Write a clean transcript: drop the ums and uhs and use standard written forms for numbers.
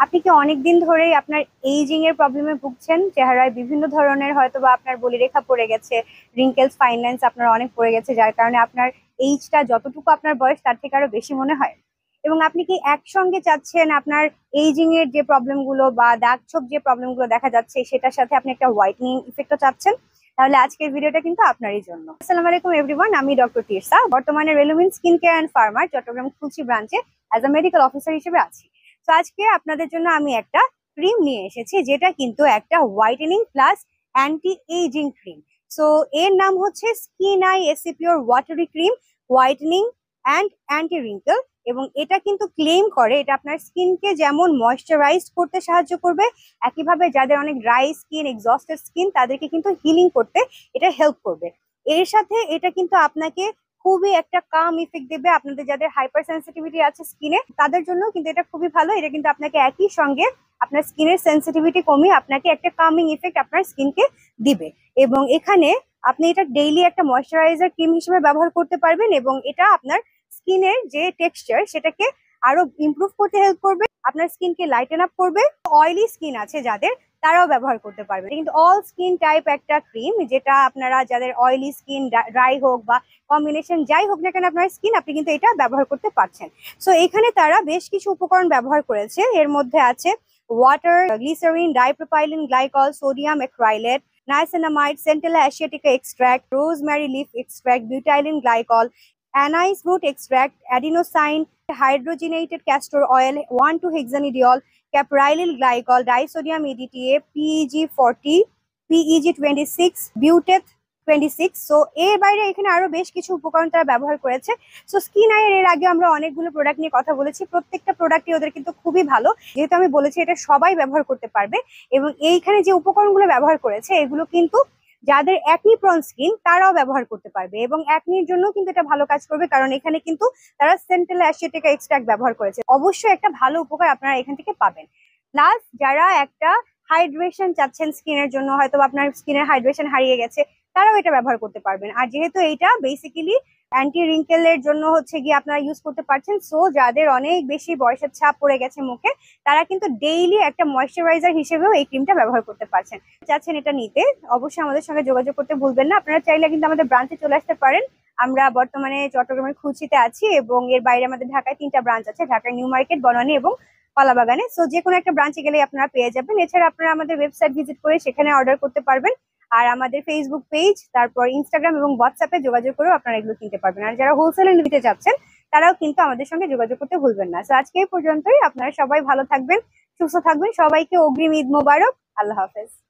আপনি কি অনেকদিন ধরেই আপনার এইজিং এর প্রবলেমে ভুগছেন? চেহারায় বিভিন্ন ধরনের হয়তোবা আপনার বলিরেখা পড়ে গেছে, রিঙ্কেলস, ফাইন লাইনস আপনার অনেক পড়ে গেছে, যার কারণে আপনার এইজটা যতটুকু আপনার বয়স তার থেকে আরো বেশি মনে হয়। এবং আপনি কি একসঙ্গে চাচ্ছেন আপনার এইজিং এর যে প্রবলেম গুলো বা দাগ ছোপ যে প্রবলেম গুলো দেখা যাচ্ছে সেটার সাথে আপনি একটা হোয়াইটনিং ইফেক্টও চাচ্ছেন? তাহলে আজকের ভিডিওটা কিন্তু আপনারই জন্য। আসসালামু আলাইকুম এভরিওয়ান, আমি ডক্টর তিরসা, বর্তমানে রেলুমিন স্কিন কেয়ার অ্যান্ড ফার্মার চট্টগ্রাম খুলশি ব্রাঞ্চে অ্যাজ আ মেডিকেল অফিসার হিসেবে আছি। তো আজকে আপনাদের জন্য আমি একটা ক্রিম নিয়ে এসেছি, যেটা কিন্তু একটা whitening plus anti ageing cream. So এর নাম হচ্ছে skin I AC pure watery cream, whitening and anti wrinkle. এবং এটা কিন্তু ক্লেম করে এটা আপনার স্কিনকে যেমন ময়শ্চারাইজ করতে সাহায্য করবে, একইভাবে যাদের অনেক ড্রাই স্কিন, এক্সস্টেড স্কিন, তাদেরকে কিন্তু হিলিং করতে এটা হেল্প করবে। এর সাথে এটা কিন্তু আপনাকে খুবই একটা কাম ইফেক্ট দেবে। আপনাদের যাদের হাইপার সেন্সিটিভিটি আছে স্কিনে, তাদের জন্য কিন্তু এটা খুবই ভালো। এটা কিন্তু আপনাকে একই সঙ্গে আপনার স্কিনের সেন্সিটিভিটি কমিয়ে আপনাকে একটা কামিং ইফেক্ট আপনার স্কিনকে দিবে। এবং এখানে আপনি এটা ডেইলি একটা ময়শ্চারাইজার ক্রিম হিসেবে ব্যবহার করতে পারবেন, এবং এটা আপনার স্কিনের যে টেক্সচার সেটাকে আরো ইমপ্রুভ করতে হেল্প করবে, আপনার স্কিনকে লাইটেন আপ করবে। অয়েলি স্কিন আছে যাদের, তারাও ব্যবহার করতে পারবে। কিন্তু অল স্কিন টাইপ একটা ক্রিম, যেটা আপনারা যাদের অয়েলি স্কিন, ড্রাই হোক বা কম্বিনেশন যাই হোক না কেন আপনার স্কিন, আপনি কিন্তু এটা ব্যবহার করতে পারছেন। সো এখানে তারা বেশ কিছু উপকরণ ব্যবহার করেছে। এর মধ্যে আছে water, glycerin, dipropylene glycol, sodium acrylate, niacinamide, centella asiatica extract, rosemary leaf extract, butylene glycol, anise root extract, adenosine, hydrogenated castor oil, 1,2-হেক্সানিডিol, caprylyl glycol, disodium EDTA, PEG40, PEG26, buteth 26। So এর বাইরে এখানে আরো বেশ কিছু উপকরণ তারা ব্যবহার করেছে। সো স্কিন আইয়ের এর আগে আমরা অনেকগুলো প্রোডাক্ট নিয়ে কথা বলেছি, প্রত্যেকটা প্রোডাক্টই ওদের কিন্তু খুবই ভালো, যেহেতু আমি বলেছি এটা সবাই ব্যবহার করতে পারবে। এবং এইখানে যে উপকরণগুলো ব্যবহার করেছে এগুলো কিন্তু যাদের অ্যাকনি প্রন স্কিন তারাও ব্যবহার করতে পারবে, এবং অ্যাকনির জন্য কিন্তু এটা ভালো কাজ করবে, কারণ এখানে কিন্তু তারা সেন্টেলা অ্যাসিয়াটিকা এক্সট্রাক্ট ব্যবহার করেছে। অবশ্যই একটা ভালো উপকার আপনারা এখান থেকে পাবেন। প্লাস যারা একটা হাইড্রেশন চাচ্ছেন স্কিনের জন্য, হয়তো আপনার স্কিনের হাইড্রেশন হারিয়ে গেছে, তারাও এটা ব্যবহার করতে পারবেন। আর যেহেতু এইটা বেসিক্যালি অ্যান্টি রিঙ্কেলের জন্য হচ্ছে গিয়ে আপনারা ইউজ করতে পারছেন, সো যাদের অনেক বেশি বয়সের ছাপ পড়ে গেছে মুখে, তারা কিন্তু ডেইলি একটা ময়শ্চারাইজার হিসেবেও এই ক্রিমটা ব্যবহার করতে পারছেন। চাচ্ছেন এটা নিতে, অবশ্যই আমাদের সঙ্গে যোগাযোগ করতে ভুলবেন না। আপনারা চাইলে কিন্তু আমাদের ব্রাঞ্চে চলে আসতে পারেন। আমরা বর্তমানে চট্টগ্রামের খুলশিতে আছি, এবং এর বাইরে আমাদের ঢাকায় 3টা ব্রাঞ্চ আছে, ঢাকায় নিউ মার্কেট, বনানী এবং কলাবাগানে। সো যে কোনো একটা ব্রাঞ্চে গেলে আপনারা পেয়ে যাবেন। এছাড়া আপনারা আমাদের ওয়েবসাইট ভিজিট করে সেখানে অর্ডার করতে পারবেন। আর আমাদের ফেসবুক পেজ, তারপর ইনস্টাগ্রাম এবং হোয়াটসঅ্যাপে যোগাযোগ করেও আপনারা এগুলো কিনতে পারবেন। আর যারা হোলসেলে নিতে চাচ্ছেন তারাও কিন্তু আমাদের সঙ্গে যোগাযোগ করতে ভুলবেন না। তো আজকে এই পর্যন্তই। আপনারা সবাই ভালো থাকবেন, সুস্থ থাকবেন। সবাইকে অগ্রিম ঈদ মোবারক। আল্লাহ হাফেজ।